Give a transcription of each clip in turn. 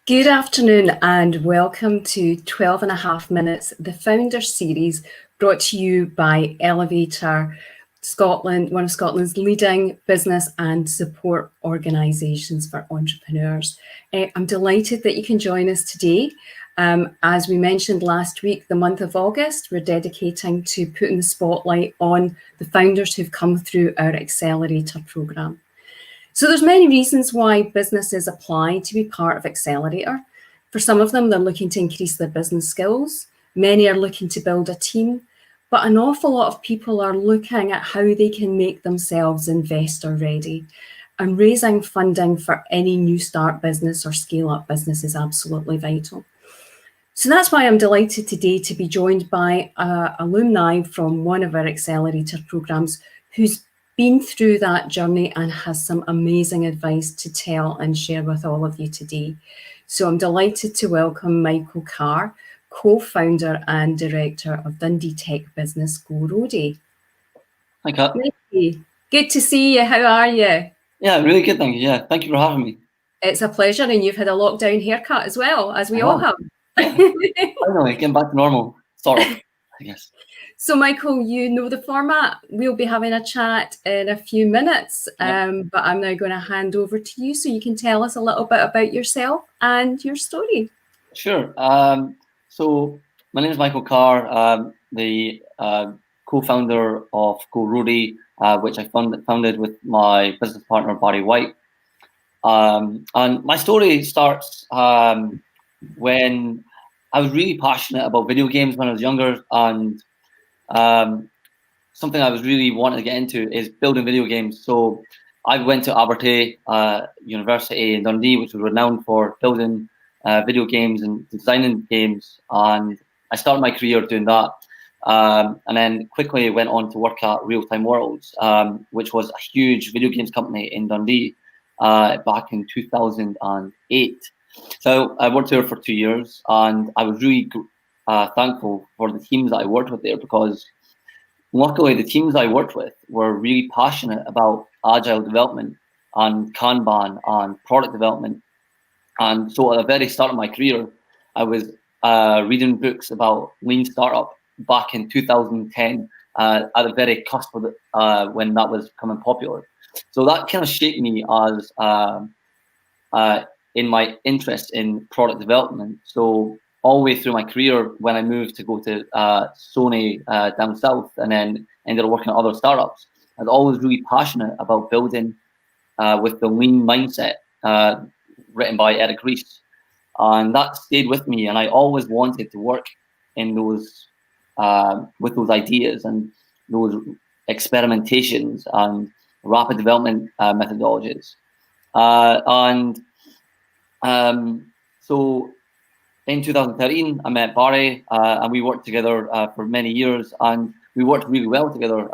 Good afternoon and welcome to 12 and a half minutes, the Founder Series, brought to you by Accelerator Scotland, one of Scotland's leading business and support organisations for entrepreneurs. I'm delighted that you can join us today. As we mentioned last week, the month of August, we're dedicating to putting the spotlight on the founders who've come through our Accelerator programme. So there's many reasons why businesses apply to be part of Accelerator. For some of them, they're looking to increase their business skills. Many are looking to build a team, but an awful lot of people are looking at how they can make themselves investor ready. And raising funding for any new start business or scale up business is absolutely vital. So that's why I'm delighted today to be joined by alumni from one of our Accelerator programs who's been through that journey and has some amazing advice to tell and share with all of you today. So I'm delighted to welcome Michael Carr, co-founder and director of Dundee tech business GoRoadie. Hi, Kat. Good to see you. How are you? Yeah, really good, thank you. Yeah, thank you for having me. It's a pleasure, and you've had a lockdown haircut as well, as we all have. Yeah. Finally, getting back to normal, sort of, I guess. So, Michael, you know the format. We'll be having a chat in a few minutes, but I'm now going to hand over to you so you can tell us a little bit about yourself and your story. Sure. So, my name is Michael Carr, the co-founder of GoRoadie, which I founded with my business partner, Barry White. And my story starts when I was really passionate about video games when I was younger, and something I was really wanting to get into is building video games. So I went to Abertay University in Dundee, which was renowned for building video games and designing games, and I started my career doing that. And then quickly went on to work at Real Time Worlds, which was a huge video games company in Dundee back in 2008. So I worked there for 2 years, and I was really thankful for the teams that I worked with there, because luckily the teams I worked with were really passionate about agile development and Kanban and product development. And so at the very start of my career, I was reading books about lean startup back in 2010 at the very cusp of when that was becoming popular. So that kind of shaped me as in my interest in product development. So all the way through my career, when I moved to go to Sony down south, and then ended up working at other startups, I was always really passionate about building with the lean mindset written by Eric Ries, and that stayed with me. And I always wanted to work in those with those ideas and those experimentations and rapid development methodologies. So in 2013, I met Barry, and we worked together for many years, and we worked really well together.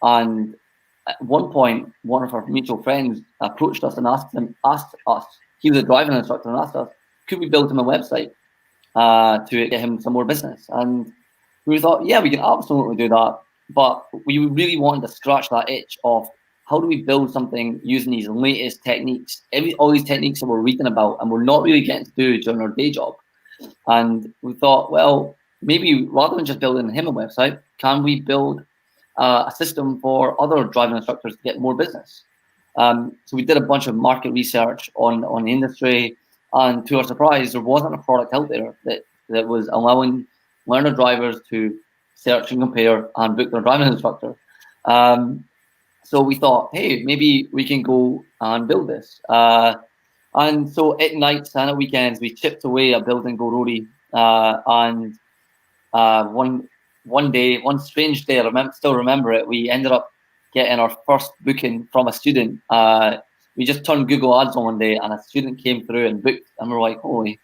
And at one point, one of our mutual friends approached us and asked us, he was a driving instructor, and asked us, could we build him a website to get him some more business? And we thought, yeah, we can absolutely do that. But we really wanted to scratch that itch of, how do we build something using these latest techniques, all these techniques that we're reading about and we're not really getting to do during our day job? And we thought, well, maybe rather than just building him a website, can we build a system for other driving instructors to get more business? So we did a bunch of market research on the industry, and to our surprise, there wasn't a product out there that was allowing learner drivers to search and compare and book their driving instructor. So we thought, hey, maybe we can go and build this. And so at nights and at weekends, we chipped away at building GoRoadie. And one strange day, I still remember it, we ended up getting our first booking from a student. We just turned Google Ads on one day, and a student came through and booked. And we were like, holy,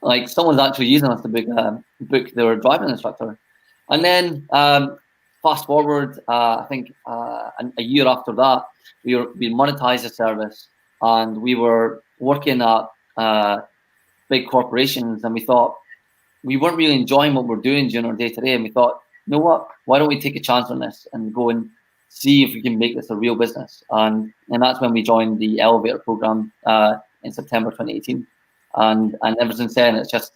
like someone's actually using us to book their driving instructor. And then fast forward, I think a year after that, we monetized the service, and we were working at big corporations, and we thought we weren't really enjoying what we're doing during our day-to-day, and we thought, you know what, why don't we take a chance on this and go and see if we can make this a real business? And that's when we joined the Accelerator Programme in September 2018. And ever since then, it's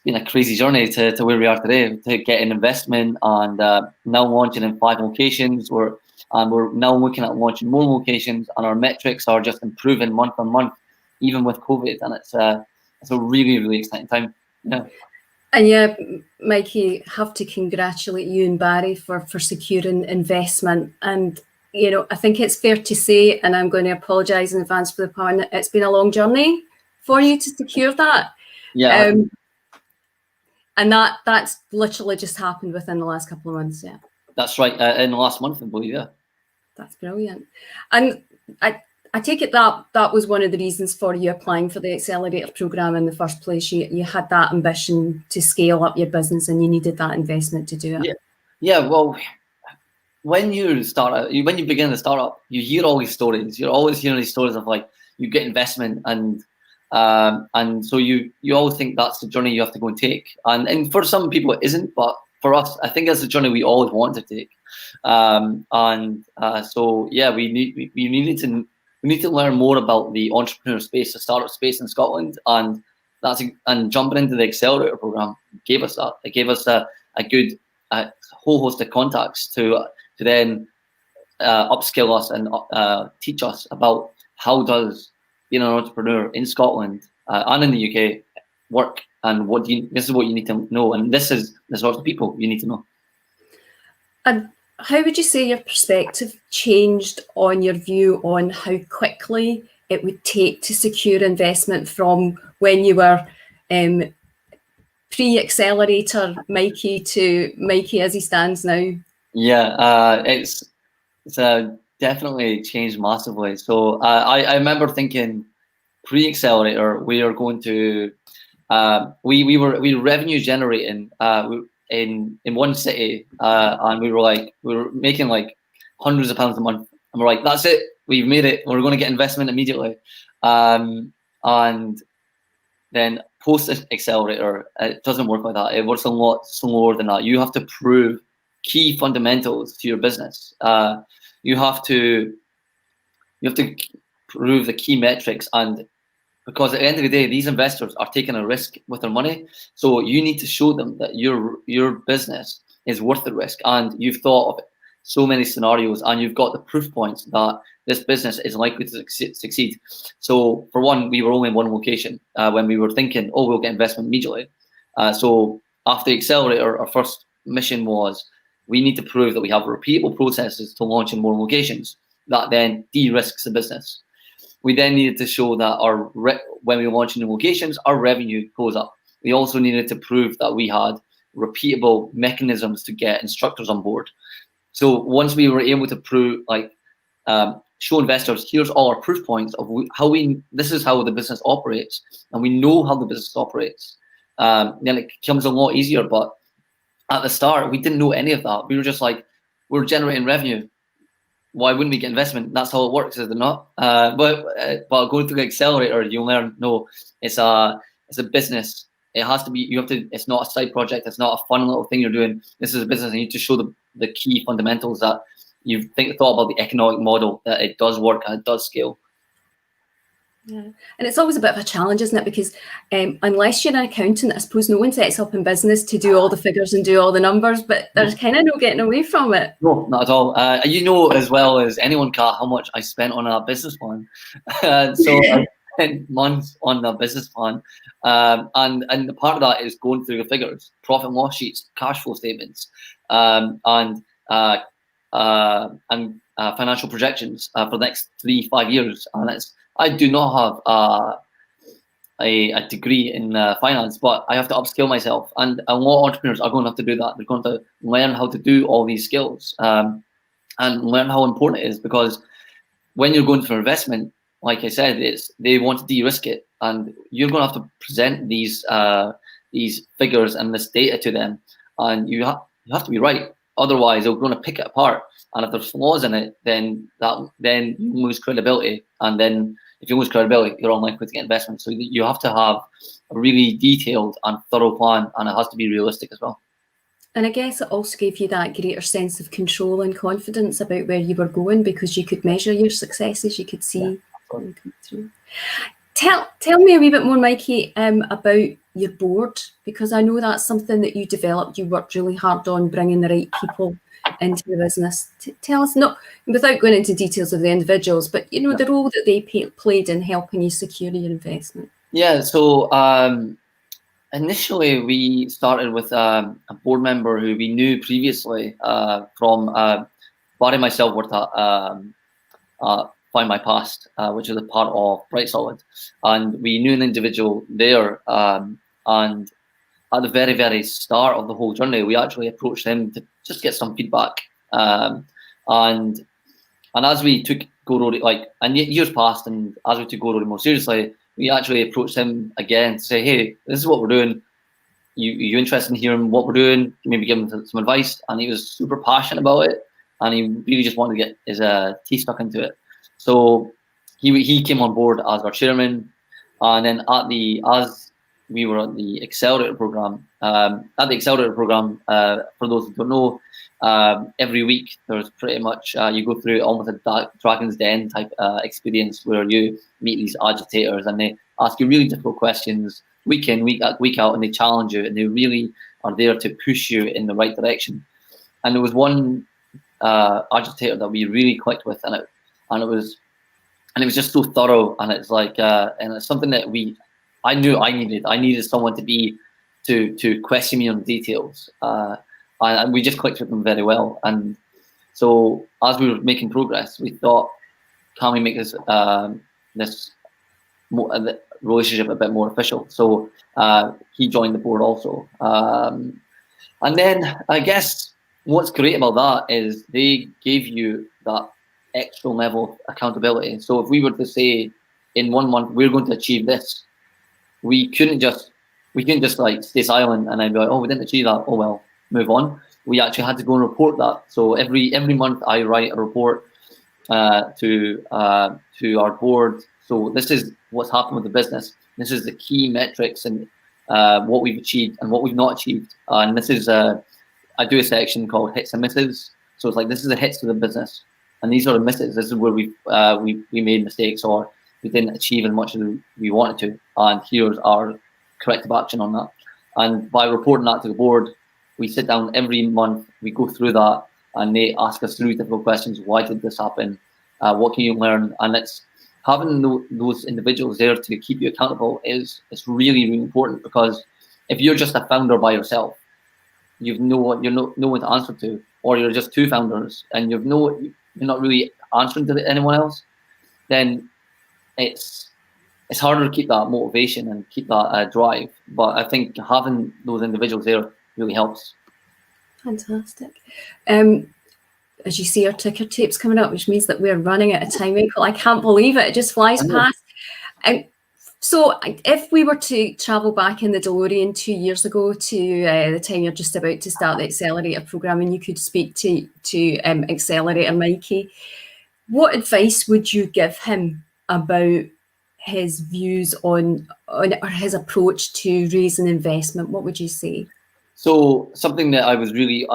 been a crazy journey to where we are today, to get an investment and now launching in 5 locations. We're now looking at launching more locations, and our metrics are just improving month on month, even with COVID. And it's a really, really exciting time. Yeah. And yeah, Mikey, have to congratulate you and Barry for securing investment. And, you know, I think it's fair to say, and I'm going to apologise in advance for the pun, it's been a long journey for you to secure that. Yeah. And that's literally just happened within the last couple of months. Yeah. That's right. In the last month, I believe. Yeah. That's brilliant. And I take it that was one of the reasons for you applying for the Accelerator Programme in the first place. You had that ambition to scale up your business, and you needed that investment to do it. Yeah. Well, when you begin the startup, you hear all these stories. You're always hearing these stories of like you get investment, and so you always think that's the journey you have to go and take. And for some people it isn't, but for us, I think that's the journey we always want to take. So yeah, we need to learn more about the entrepreneur space, the startup space in Scotland, and jumping into the Accelerator Programme gave us that. It gave us a good whole host of contacts to then upskill us and teach us about how does being an entrepreneur in Scotland and in the UK work, and this is what you need to know, and this is the sort of people you need to know. And how would you say your perspective changed on your view on how quickly it would take to secure investment from when you were pre-accelerator Mikey to Mikey as he stands now? Yeah, it's definitely changed massively. So I remember thinking pre-accelerator, we are going to we were revenue generating in one city, and we were making like hundreds of pounds a month, and we're like, that's it, we've made it, we're going to get investment immediately. And then post accelerator, it doesn't work like that. It works a lot slower than that. You have to prove key fundamentals to your business. You have to prove the key metrics, and because at the end of the day, these investors are taking a risk with their money. So you need to show them that your business is worth the risk, and you've thought of so many scenarios, and you've got the proof points that this business is likely to succeed. So for one, we were only in one location when we were thinking, oh, we'll get investment immediately. So after the accelerator, our first mission was we need to prove that we have repeatable processes to launch in more locations. That then de-risks the business. We then needed to show that when we launch in new locations, our revenue goes up. We also needed to prove that we had repeatable mechanisms to get instructors on board. So once we were able to prove, show investors, here's all our proof points of this is how the business operates, and we know how the business operates, then it becomes a lot easier. But at the start, we didn't know any of that. We were just like, we're generating revenue. Why wouldn't we get investment? That's how it works, is it not? But going through the accelerator, you'll learn, no, it's a business. It has to be, it's not a side project. It's not a fun little thing you're doing. This is a business. You need to show the key fundamentals that you've thought about the economic model, that it does work and it does scale. Yeah, and it's always a bit of a challenge, isn't it? Because unless you're an accountant, I suppose no one sets up in business to do all the figures and do all the numbers, but there's kind of no getting away from it. No, not at all. You know as well as anyone, Kat, how much I spent on a business plan. So I spent months on the business plan, and the part of that is going through the figures, profit and loss sheets, cash flow statements, and financial projections for the next 3-5 years. And I do not have a degree in finance, but I have to upskill myself. And a lot of entrepreneurs are going to have to do that. They're going to learn how to do all these skills and learn how important it is, because when you're going for investment, like I said, they want to de-risk it, and you're going to have to present these figures and this data to them, and you have to be right. Otherwise, they're going to pick it apart, and if there's flaws in it, then you lose credibility, and then if you lose credibility, you're unlikely to get investment. So you have to have a really detailed and thorough plan, and it has to be realistic as well. And I guess it also gave you that greater sense of control and confidence about where you were going, because you could measure your successes, you could see them come through. Tell me a wee bit more, Mikey, about your board, because I know that's something that you developed. You worked really hard on bringing the right people into the business. Tell us, not without going into details of the individuals, but you know the role that they played in helping you secure your investment. Yeah. So initially, we started with a board member who we knew previously from Barry and myself worked at Find My Past, which is a part of Bright Solid, and we knew an individual there. And at the very, very start of the whole journey, we actually approached him to just get some feedback. And as we took GoRoadie, and years passed, and as we took GoRoadie more seriously, we actually approached him again to say, hey, this is what we're doing. You interested in hearing what we're doing? Maybe give him some advice. And he was super passionate about it, and he really just wanted to get his teeth stuck into it. So he came on board as our chairman, and then as we were at the Accelerator Programme. At the Accelerator Programme, for those who don't know, every week there's pretty much you go through almost a Dragon's Den type experience where you meet these agitators and they ask you really difficult questions week in, week out, and they challenge you, and they really are there to push you in the right direction. And there was one agitator that we really clicked with, and it was just so thorough, and it's like and it's something that I knew I needed someone to question me on the details, and we just clicked with them very well. And so as we were making progress, we thought, can we make this relationship a bit more official? So he joined the board also, and then I guess what's great about that is they gave you that extra level of accountability. So if we were to say in 1 month we're going to achieve this, we couldn't just like stay silent and I'd be like, oh, we didn't achieve that, oh well, move on. We actually had to go and report that. So every month I write a report to our board. So this is what's happened with the business. This is the key metrics and what we've achieved and what we've not achieved. And this is I do a section called hits and misses. So it's like, this is the hits to the business, and these are the misses. This is where we made mistakes, or we didn't achieve as much as we wanted to, and here's our corrective action on that. And by reporting that to the board, we sit down every month, we go through that, and they ask us 3 difficult questions. Why did this happen? What can you learn? And it's having those individuals there to keep you accountable is really, really important, because if you're just a founder by yourself, you're no one to answer to, or you're just 2 founders and you're not really answering to anyone else, then it's harder to keep that motivation and keep that drive. But I think having those individuals there really helps. Fantastic. As you see, our ticker tape's coming up, which means that we're running out of time, Michael. I can't believe it. It just flies past. So if we were to travel back in the DeLorean 2 years ago to the time you're just about to start the Accelerator Programme, and you could speak to Accelerator Mikey, what advice would you give him about his views on or his approach to raising investment? What would you say? So something that I was really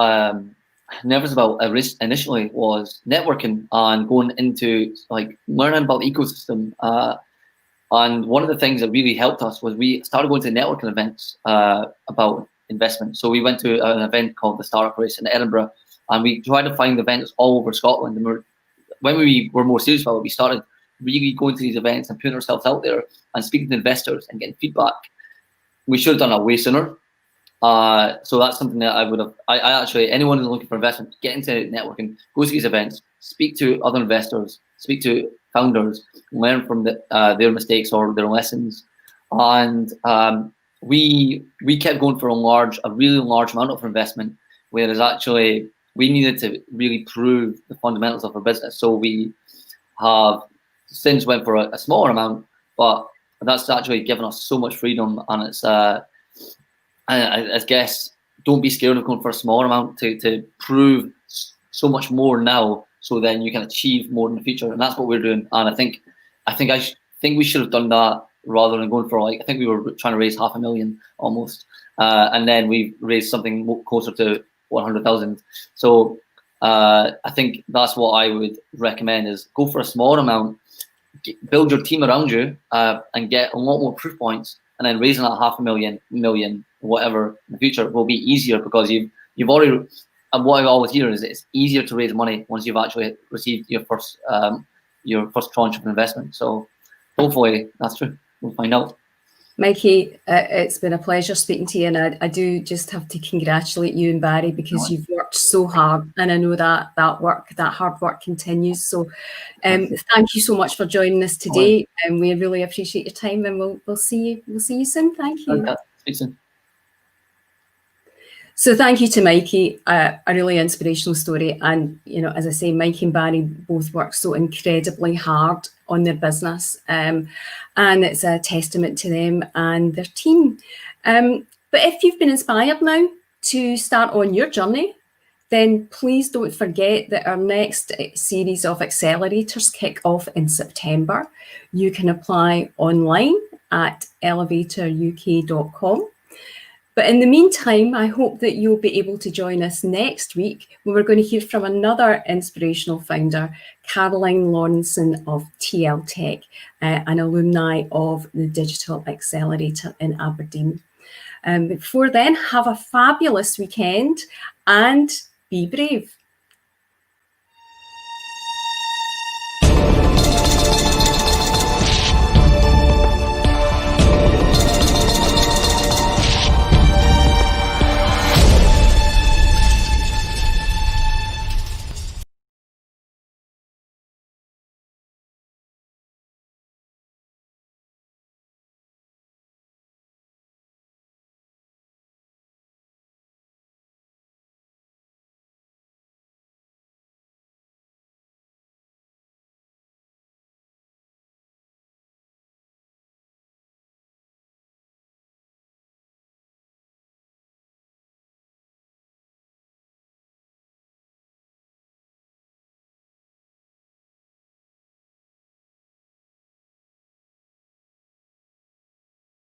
nervous about initially was networking and going into like learning about the ecosystem. And one of the things that really helped us was we started going to networking events about investment. So we went to an event called the Startup Race in Edinburgh, and we tried to find events all over Scotland. And when we were more serious about it, we started really going to these events and putting ourselves out there and speaking to investors and getting feedback. We should have done that way sooner. So that's something that I actually, anyone who's looking for investment, get into networking, go to these events, speak to other investors, speak to founders, learn from their mistakes or their lessons. And we kept going for a really large amount of investment, whereas actually we needed to really prove the fundamentals of our business. So we have since went for a smaller amount, but that's actually given us so much freedom. And it's I guess don't be scared of going for a smaller amount to prove so much more now, so then you can achieve more in the future. And that's what we're doing. And I think we should have done that rather than going for I think we were trying to raise $500,000 almost, and then we raised something closer to 100,000. So I think that's what I would recommend, is go for a smaller amount, build your team around you and get a lot more proof points, and then raising that 500,000, million, whatever in the future will be easier because you've already. And what I always hear is it's easier to raise money once you've actually received your first tranche of investment. So hopefully that's true. We'll find out. Mikey, it's been a pleasure speaking to you, and I do just have to congratulate you and Barry because you've worked so hard, and I know that hard work continues. So thank you so much for joining us today, and we really appreciate your time, and we'll see you soon. Thank you. Okay. Speak soon. So thank you to Mikey, a really inspirational story. And, you know, as I say, Mikey and Barry both work so incredibly hard on their business. And it's a testament to them and their team. But if you've been inspired now to start on your journey, then please don't forget that our next series of accelerators kick off in September. You can apply online at elevatoruk.com. But in the meantime, I hope that you'll be able to join us next week when we're going to hear from another inspirational founder, Caroline Lawrenson of TL Tech, an alumni of the Digital Accelerator in Aberdeen. Before then, have a fabulous weekend and be brave.